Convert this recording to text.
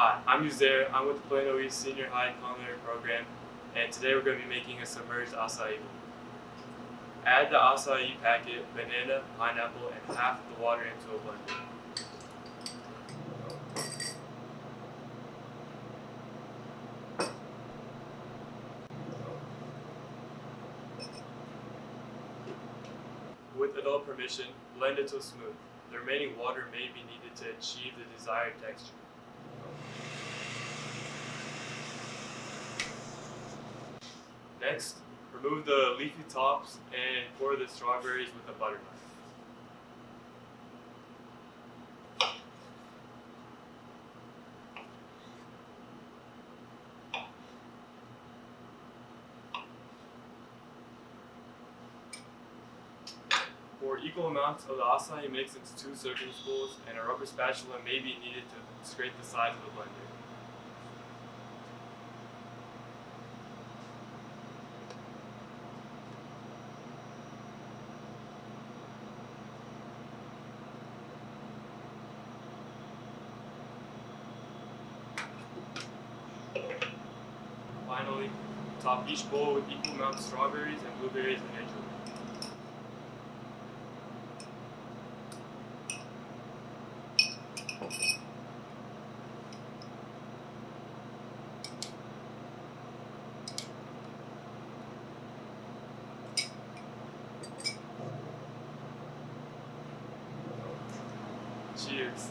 Hi, I'm Uzair. I'm with the Plano East Senior High Culinary Program, and today we're going to be making a submerged acai bowl. Add the acai packet, banana, pineapple, and half of the water into a blender. With adult permission, blend until smooth. The remaining water may be needed to achieve the desired texture. Next, remove the leafy tops and pour the strawberries with a butter knife. Pour equal amounts of the acai mix into 2 serving bowls, and a rubber spatula may be needed to scrape the sides of the blender. Finally, top each bowl with equal amounts of strawberries and blueberries and anchovy. Cheers.